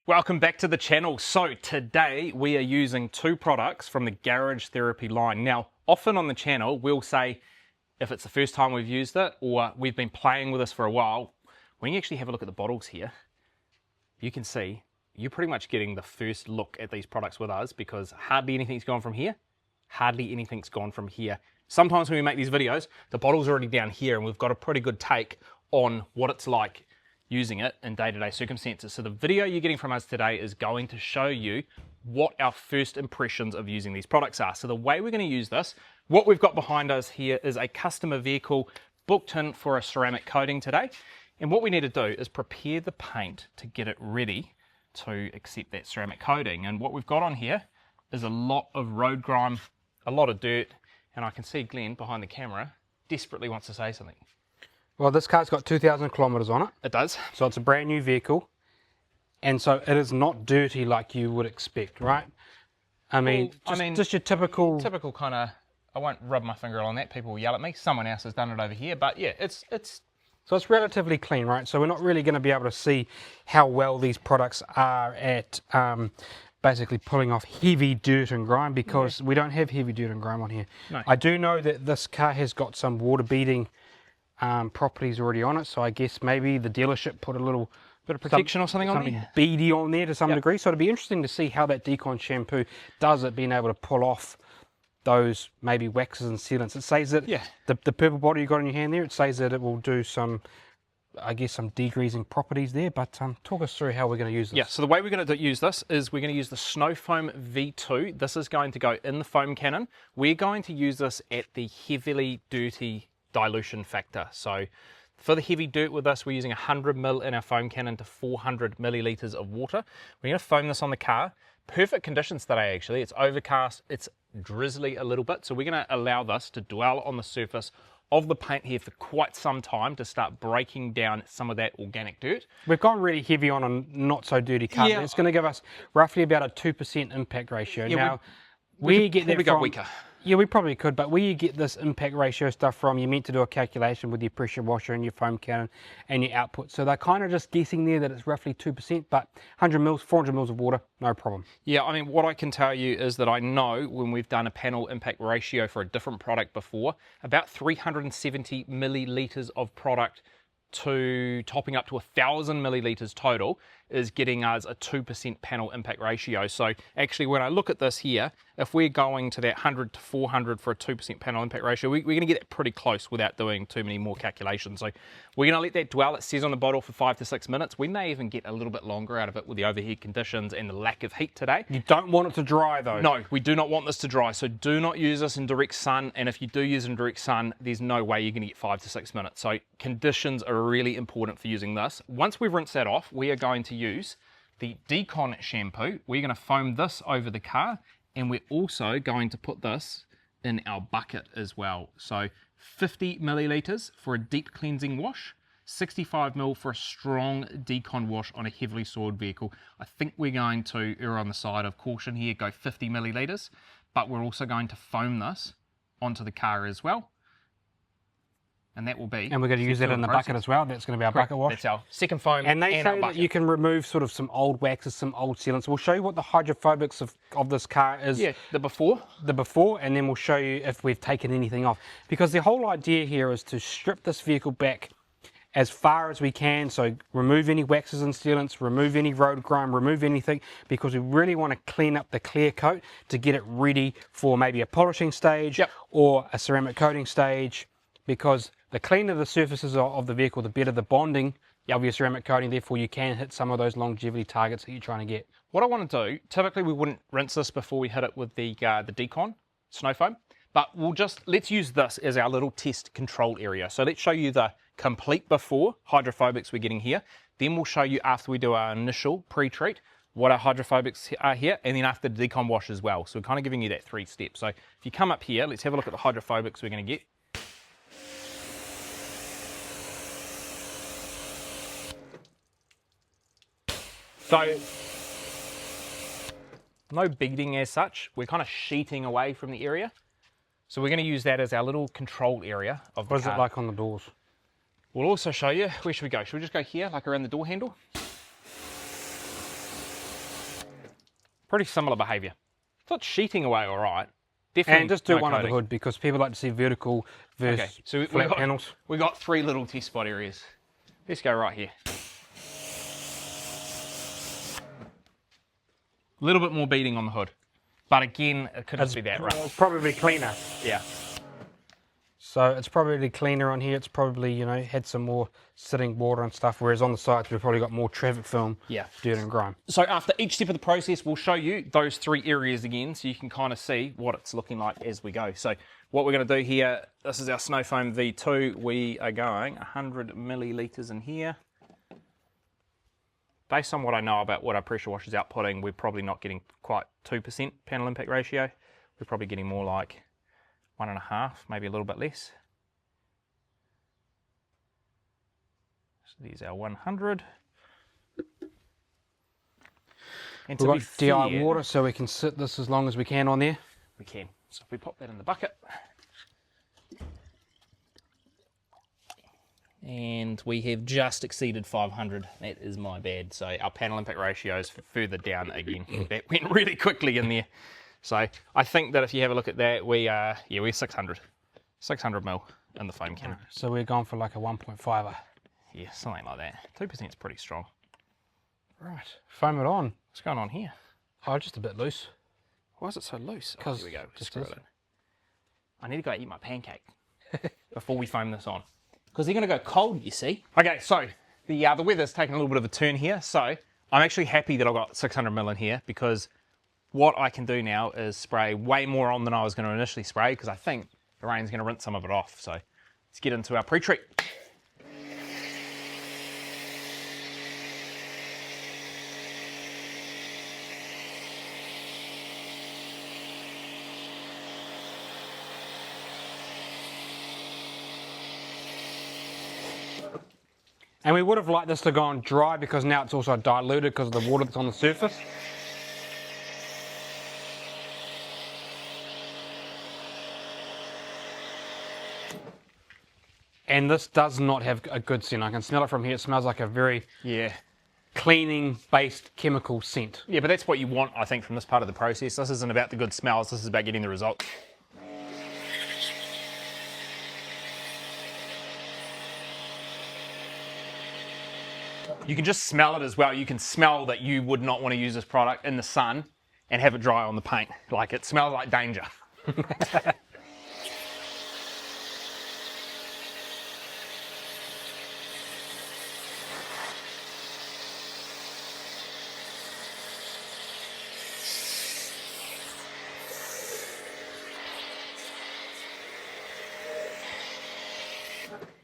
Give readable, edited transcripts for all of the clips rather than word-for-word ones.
Welcome back to the channel. So today we are using two products from the Garage Therapy line. Now, often on the channel, we'll say if it's the first time we've used it or we've been playing with this for a while, when you actually have a look at the bottles here, you can see you're pretty much getting the first look at these products with us because hardly anything's gone from here, hardly anything's gone from here. Sometimes when we make these videos, the bottle's already down here and we've got a pretty good take on what it's like using it in day-to-day circumstances. So the video you're getting from us today is going to show you what our first impressions of using these products are. So the way we're going to use this, what we've got behind us here is a customer vehicle booked in for a ceramic coating today. And what we need to do is prepare the paint to get it ready to accept that ceramic coating. And what we've got on here is a lot of road grime, a lot of dirt, and I can see Glenn behind the camera desperately wants to say something. Well, this car's got 2,000 kilometres on it. It does. So it's a brand new vehicle. And so it is not dirty like you would expect, right? I mean, just your typical... Typical kind of, I won't rub my finger on that, people will yell at me. Someone else has done it over here, but yeah, it's... So it's relatively clean, right? So we're not really going to be able to see how well these products are at basically pulling off heavy dirt and grime because we don't have heavy dirt and grime on here. No. I do know that this car has got some water-beating properties already on it, so I guess maybe the dealership put a little bit of protection or something on there, beady on there to some degree. So it'd be interesting to see how that Decon shampoo does it, being able to pull off those maybe waxes and sealants. It says that the purple bottle you got in your hand there, it says that it will do some, I guess, some degreasing properties there. But talk us through how we're going to use this. Yeah, so the way we're going to use this is we're going to use the Snow Foam V2. This is going to go in the foam cannon. We're going to use this at the heavily dirty dilution factor. So for the heavy dirt with us, we're using 100 ml in our foam cannon to 400 millilitres of water. We're going to foam this on the car. Perfect conditions today actually. It's overcast, it's drizzly a little bit, so we're going to allow this to dwell on the surface of the paint here for quite some time to start breaking down some of that organic dirt. We've gone really heavy on a not so dirty car. It's going to give us roughly about a 2% impact ratio. Yeah, now we get that from, weaker. Yeah, we probably could, but where you get this impact ratio stuff from, you're meant to do a calculation with your pressure washer and your foam cannon and your output. So they're kind of just guessing there that it's roughly 2%, but 100 mils, 400 mils of water, no problem. Yeah, I mean, what I can tell you is that I know when we've done a panel impact ratio for a different product before, about 370 millilitres of product to topping up to 1,000 millilitres total is getting us a 2% panel impact ratio. So actually when I look at this here, if we're going to that 100 to 400 for a 2% panel impact ratio, we're going to get it pretty close without doing too many more calculations. So we're going to let that dwell, it says on the bottle, for 5 to 6 minutes. We may even get a little bit longer out of it with the overhead conditions and the lack of heat today. You don't want it to dry though. No, we do not want this to dry. So do not use this in direct sun. And if you do use it in direct sun, there's no way you're going to get 5 to 6 minutes. So conditions are really important for using this. Once we've rinsed that off, we are going to use the Decon shampoo. We're going to foam this over the car, and we're also going to put this in our bucket as well. So 50 millilitres for a deep cleansing wash, 65 ml for a strong Decon wash on a heavily soiled vehicle. I think we're going to err on the side of caution here, go 50 millilitres, but we're also going to foam this onto the car as well. And that will be... And we're going to use that in the bucket as well. That's going to be our bucket wash. That's our second foam and they say that you can remove sort of some old waxes, some old sealants. We'll show you what the hydrophobics of this car is. Yeah, the before. The before, and then we'll show you if we've taken anything off. Because the whole idea here is to strip this vehicle back as far as we can. So remove any waxes and sealants, remove any road grime, remove anything, because we really want to clean up the clear coat to get it ready for maybe a polishing stage or a ceramic coating stage, because the cleaner the surfaces of the vehicle, the better the bonding of your ceramic coating, therefore you can hit some of those longevity targets that you're trying to get. What I want to do, typically we wouldn't rinse this before we hit it with the Decon Snow Foam, but let's use this as our little test control area. So let's show you the complete before hydrophobics we're getting here. Then we'll show you after we do our initial pre-treat what our hydrophobics are here, and then after the Decon wash as well. So we're kind of giving you that 3 steps. So if you come up here, let's have a look at the hydrophobics we're going to get. So, no beading as such, we're kind of sheeting away from the area. So we're going to use that as our little control area of the car. What is it like on the doors? We'll also show you, where should we go? Should we just go here, like around the door handle? Pretty similar behaviour. So it's sheeting away all right. Definitely And just do no one on the coating. hood because people like to see vertical versus Okay, so flat panels. we got 3 little test spot areas. Let's go right here. A little bit more beating on the hood. But again, it could just be that, right? It's probably cleaner. Yeah. So it's probably cleaner on here. It's probably, you know, had some more sitting water and stuff, whereas on the sides we've probably got more traffic film, Yeah. dirt and grime. So after each step of the process, we'll show you those 3 areas again so you can kind of see what it's looking like as we go. So what we're going to do here, this is our Snow Foam V2. We are going 100 millilitres in here. Based on what I know about what our pressure washer is outputting, we're probably not getting quite 2% panel impact ratio. We're probably getting more like 1.5, maybe a little bit less. So there's our 100. And We've to be got DI fair, water so we can sit this as long as we can on there. we can. So if we pop that in the bucket, and we have just exceeded 500. That is my bad. So our panel impact ratio is further down again. That went really quickly in there. So I think that if you have a look at that, we're 600 mil in the foam cannon. So we're going for like a 1.5er. Yeah, something like that. 2% is pretty strong. Right, foam it on. What's going on here? Oh, just a bit loose. Why is it so loose? Oh, 'Cause here we go. just Screw is. it in. I need to go eat my pancake before we foam this on, because they're going to go cold, you see. Okay, so the weather's taking a little bit of a turn here. So I'm actually happy that I've got 600 mil in here, because what I can do now is spray way more on than I was going to initially spray, because I think the rain's going to rinse some of it off. So let's get into our pre-treat. And we would have liked this to go on dry because now it's also diluted because of the water that's on the surface. And this does not have a good scent. I can smell it from here. It smells like a very cleaning-based chemical scent. Yeah, but that's what you want, I think, from this part of the process. This isn't about the good smells. This is about getting the result. You can just smell it as well. You can smell that you would not want to use this product in the sun and have it dry on the paint. Like, it smells like danger.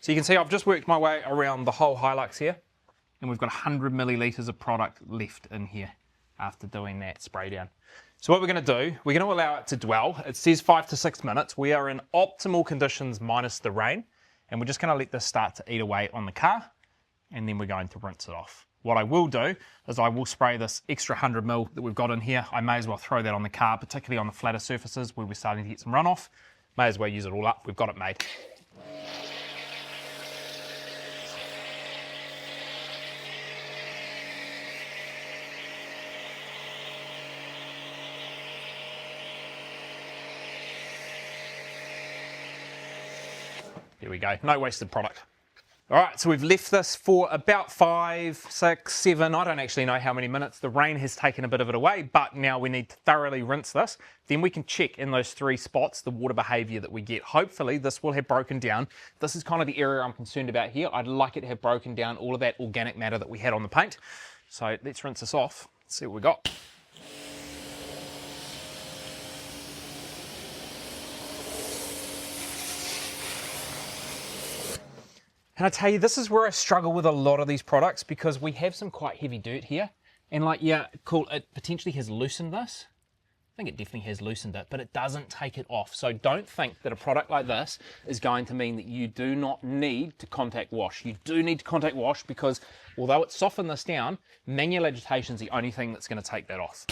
So you can see I've just worked my way around the whole Hilux here, and we've got 100 millilitres of product left in here after doing that spray down. So what we're going to do, we're going to allow it to dwell. It says 5 to 6 minutes. We are in optimal conditions minus the rain, and we're just going to let this start to eat away on the car, and then we're going to rinse it off. What I will do is I will spray this extra 100 mil that we've got in here. I may as well throw that on the car, particularly on the flatter surfaces where we're starting to get some runoff. May as well use it all up. We've got it made. There we go, no wasted product. All right, so we've left this for about 5, 6, 7, I don't actually know how many minutes. The rain has taken a bit of it away, but now we need to thoroughly rinse this. Then we can check in those 3 spots the water behavior that we get. Hopefully this will have broken down. This is kind of the area I'm concerned about here. I'd like it to have broken down all of that organic matter that we had on the paint. So let's rinse this off, see what we got. And I tell you, this is where I struggle with a lot of these products, because we have some quite heavy dirt here. And like, yeah, cool, it potentially has loosened this. I think it definitely has loosened it, but it doesn't take it off. So don't think that a product like this is going to mean that you do not need to contact wash. You do need to contact wash, because although it's softened this down, manual agitation is the only thing that's going to take that off.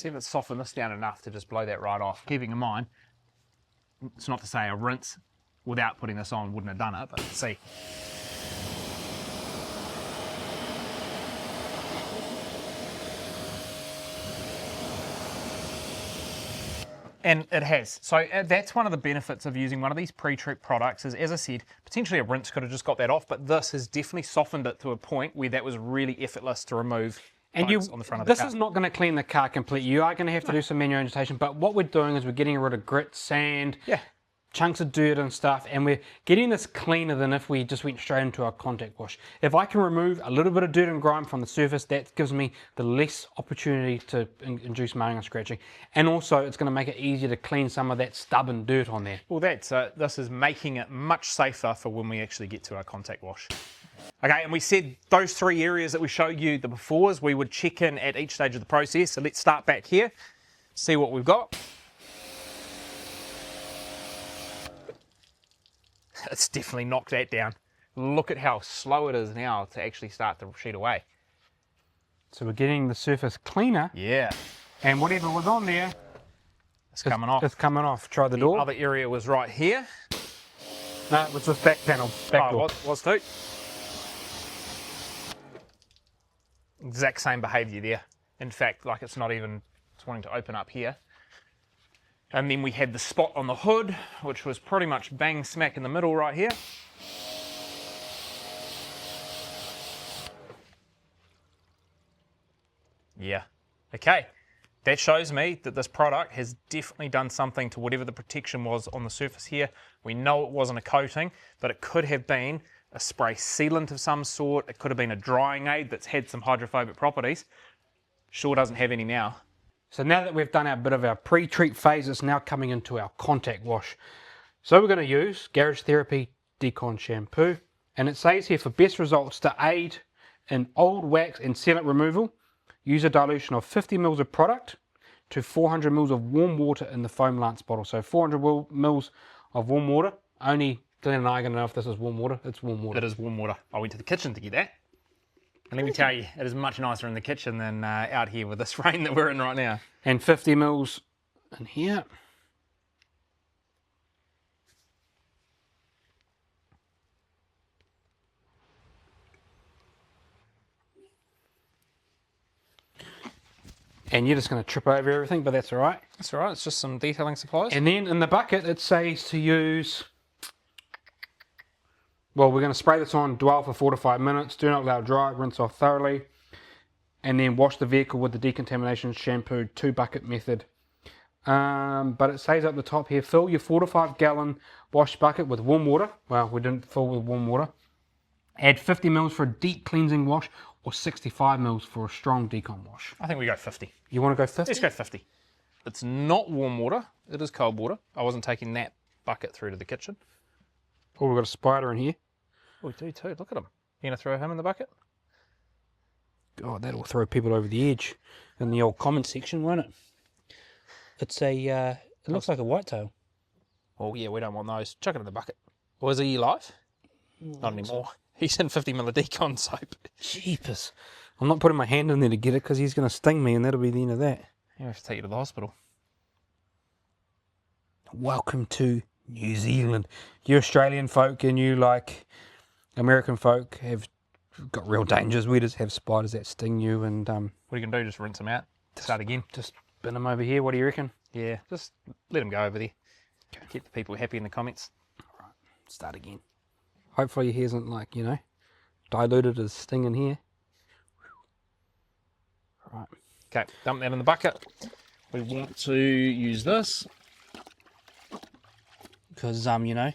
see if it's softened this down enough to just blow that right off. Keeping in mind, it's not to say a rinse without putting this on wouldn't have done it, but let's see. And it has. So that's one of the benefits of using one of these pre-treat products is, as I said, potentially a rinse could have just got that off, but this has definitely softened it to a point where that was really effortless to remove on the front of the car. This is not going to clean the car completely. You are going to have to do some manual agitation, but what we're doing is we're getting rid of grit, sand, chunks of dirt and stuff, and we're getting this cleaner than if we just went straight into our contact wash. If I can remove a little bit of dirt and grime from the surface, that gives me the less opportunity to induce marring and scratching. And also, it's going to make it easier to clean some of that stubborn dirt on there. Well, this is making it much safer for when we actually get to our contact wash. Okay, and we said those 3 areas that we showed you the befores, we would check in at each stage of the process. So let's start back here, see what we've got. It's definitely knocked that down. Look at how slow it is now to actually start to sheet away. So we're getting the surface cleaner. Yeah. And whatever was on there, it's coming off. It's coming off. Try the door. The other area was right here. No, it was this back panel. Back door. Was too. Exact same behaviour there. In fact, like it's wanting to open up here. And then we had the spot on the hood, which was pretty much bang smack in the middle right here. Yeah. Okay. That shows me that this product has definitely done something to whatever the protection was on the surface here. We know it wasn't a coating, but it could have been a spray sealant of some sort. It could have been a drying aid that's had some hydrophobic properties. Sure doesn't have any now. So now that we've done our bit of our pre-treat phase, it's now coming into our contact wash. So we're going to use Garage Therapy Decon Shampoo. And it says here, for best results to aid in old wax and sealant removal, use a dilution of 50 ml of product to 400 ml of warm water in the foam lance bottle. So 400 ml of warm water. Only Glenn and I are going to know if this is warm water. It's warm water. It is warm water. I went to the kitchen to get that. And let me tell you, it is much nicer in the kitchen than out here with this rain that we're in right now. And 50 ml in here. And you're just going to trip over everything, but that's all right. That's all right. It's just some detailing supplies. And then in the bucket, it says to use... Well, we're going to spray this on, dwell for 4 to 5 minutes, do not allow dry, rinse off thoroughly, and then wash the vehicle with the Decontamination Shampoo 2-bucket method. But it says up the top here, fill your 4 to 5 gallon wash bucket with warm water. Well, we didn't fill with warm water. Add 50 ml for a deep cleansing wash or 65 ml for a strong decon wash. I think we go 50. You want to go 50? Let's go 50. It's not warm water, it is cold water. I wasn't taking that bucket through to the kitchen. Oh, we've got a spider in here. Oh, we do too. Look at him. You going to throw him in the bucket? God, that'll throw people over the edge in the old comment section, won't it? It's a, it looks like a whitetail. Oh, yeah, we don't want those. Chuck it in the bucket. Or is he alive? Not anymore. He's in 50 ml of Decon soap. Jeepers. I'm not putting my hand in there to get it because he's going to sting me and that'll be the end of that. Yeah, I have to take you to the hospital. Welcome to New Zealand. You Australian folk and you like American folk have got real dangers. We just have spiders that sting you and... what are you going to do? Just rinse them out? Start again? Just bin them over here. What do you reckon? Yeah, just let them go over there. Okay. Keep the people happy in the comments. All right, start again. Hopefully he isn't like, you know, diluted as sting in here. All right. Okay, dump that in the bucket. We want to use this. Because, you know,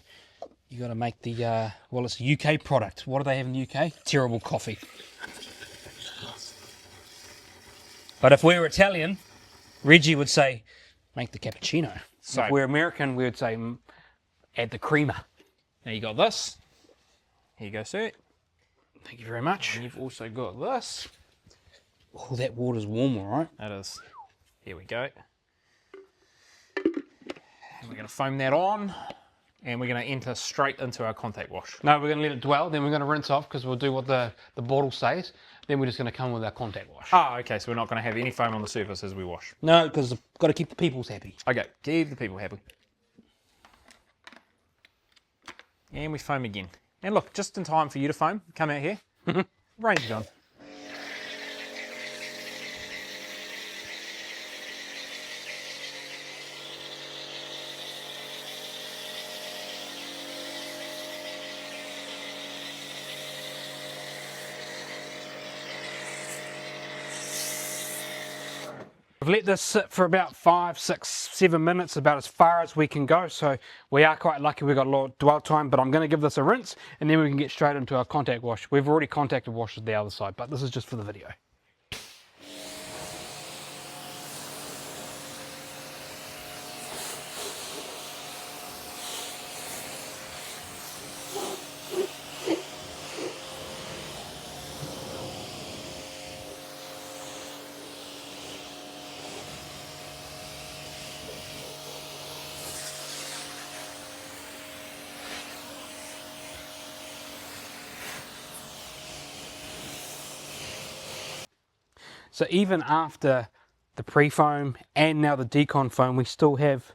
you got to make the, well, it's a UK product. What do they have in the UK? Terrible coffee. But if we were Italian, Reggie would say, make the cappuccino. So if we're American, we would say, add the creamer. Now you got this. Here you go, sir. Thank you very much. And you've also got this. Oh, that water's warm, all right? That is. Here we go. And we're going to foam that on. and we're going to enter straight into our contact wash. No, we're going to let it dwell, then we're going to rinse off because we'll do what the bottle says. Then we're just going to come with our contact wash. Ah, okay, so we're not going to have any foam on the surface as we wash. No, because I've got to keep the peoples happy. Okay, keep the people happy. And we foam again. And look, just in time for you to foam, come out here. Rain's gone. We've let this sit for about 5, 6, 7 minutes, about as far as we can go. So we are quite lucky we've got a lot of dwell time, but I'm going to give this a rinse and then we can get straight into our contact wash. We've already contacted washed the other side, but this is just for the video. So even after the pre-foam and now the Decon foam, we still have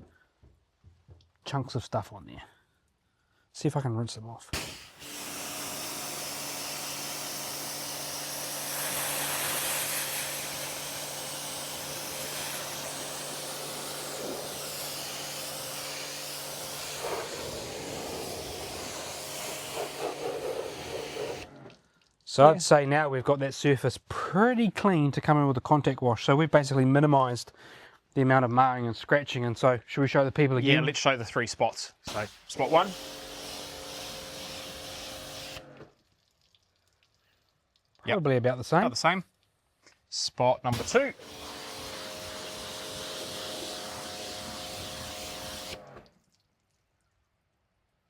chunks of stuff on there. See if I can rinse them off. So I'd say now we've got that surface pretty clean to come in with a contact wash. So we've basically minimised the amount of marring and scratching. And so should we show the people again? Yeah, let's show the 3 spots. So spot 1. Probably about the same. About the same. Spot number 2.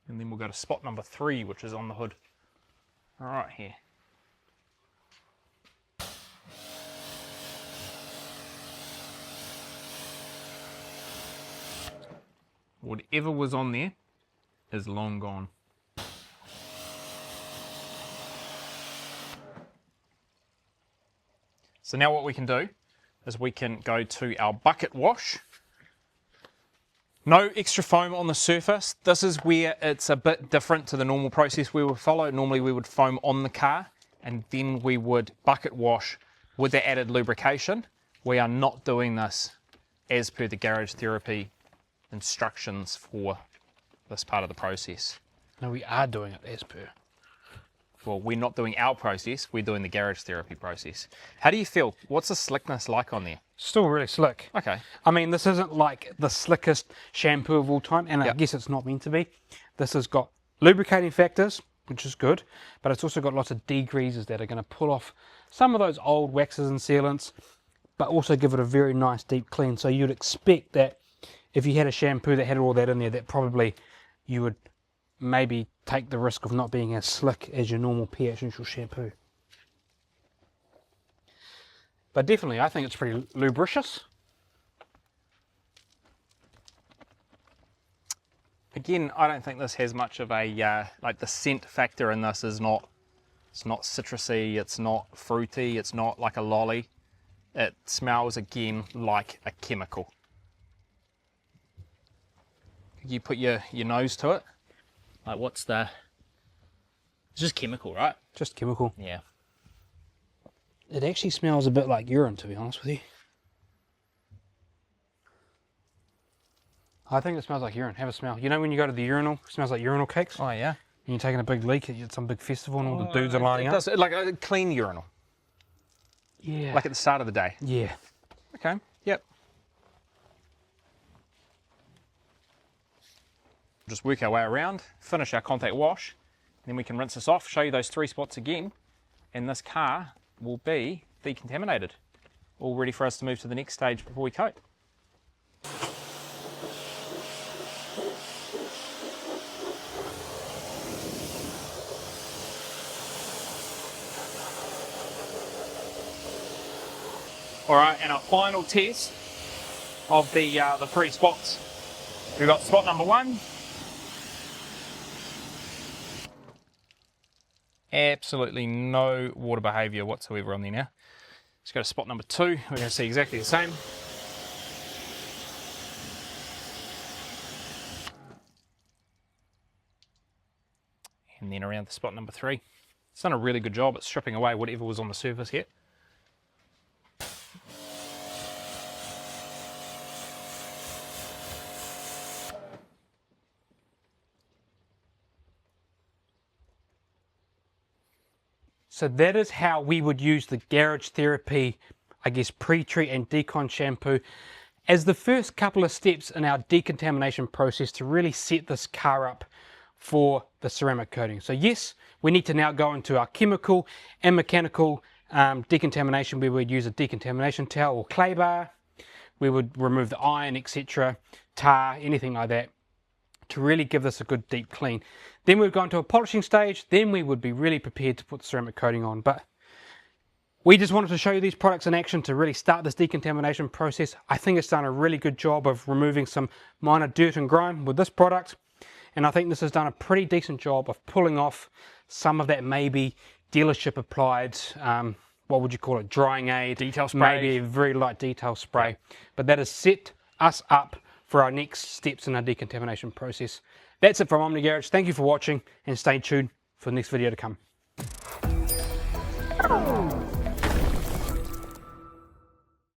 And then we'll go to spot number 3, which is on the hood. All right, here. Whatever was on there is long gone. So now what we can do is we can go to our bucket wash. No extra foam on the surface. This is where it's a bit different to the normal process we would follow. Normally we would foam on the car and then we would bucket wash with the added lubrication. We are not doing this as per the Garage Therapy instructions for this part of the process. No, we are doing it as per. Well, we're not doing our process, we're doing the Garage Therapy process. How do you feel? What's the slickness like on there? Still really slick. Okay. I mean, this isn't like the slickest shampoo of all time, and I Yep. guess it's not meant to be. This has got lubricating factors, which is good, but it's also got lots of degreasers that are going to pull off some of those old waxes and sealants, but also give it a very nice deep clean. So you'd expect that if you had a shampoo that had all that in there, that probably you would maybe take the risk of not being as slick as your normal pH neutral shampoo. But definitely, I think it's pretty lubricious. Again, I don't think this has much of a, like the scent factor in this is not, it's not citrusy, it's not fruity, it's not like a lolly. It smells again like a chemical. You put your nose to it. Like what's the, it's just chemical, right? Just chemical. Yeah. It actually smells a bit like urine, to be honest with you. I think it smells like urine. Have a smell. You know when you go to the urinal, it smells like urinal cakes? Oh yeah. And you're taking a big leak at some big festival and all the dudes are lining It up? does, like a clean urinal. Yeah. Like at the start of the day. Yeah. Okay, yep. Just work our way around, finish our contact wash, then we can rinse this off, show you those 3 spots again, and this car will be decontaminated. All ready for us to move to the next stage before we coat. All right, and our final test of the 3 spots. We've got spot number 1, Absolutely no water behaviour whatsoever on there now. Let's go to spot number 2. We're going to see exactly the same. And then around to spot number 3. It's done a really good job at stripping away whatever was on the surface here. So that is how we would use the Garage Therapy, I guess, pre-treat and decon shampoo as the first couple of steps in our decontamination process to really set this car up for the ceramic coating. So yes, we need to now go into our chemical and mechanical decontamination, where we'd use a decontamination towel or clay bar. We would remove the iron, etc., tar, anything like that, to really give this a good deep clean. Then we'd go into a polishing stage, then we would be really prepared to put the ceramic coating on. But we just wanted to show you these products in action to really start this decontamination process. I think it's done a really good job of removing some minor dirt and grime with this product, and I think this has done a pretty decent job of pulling off some of that maybe dealership applied, what would you call it, drying aid, Detail spray. maybe a very light detail spray. But that has set us up for our next steps in our decontamination process. That's it from Omni Garage. Thank you for watching, and stay tuned for the next video to come.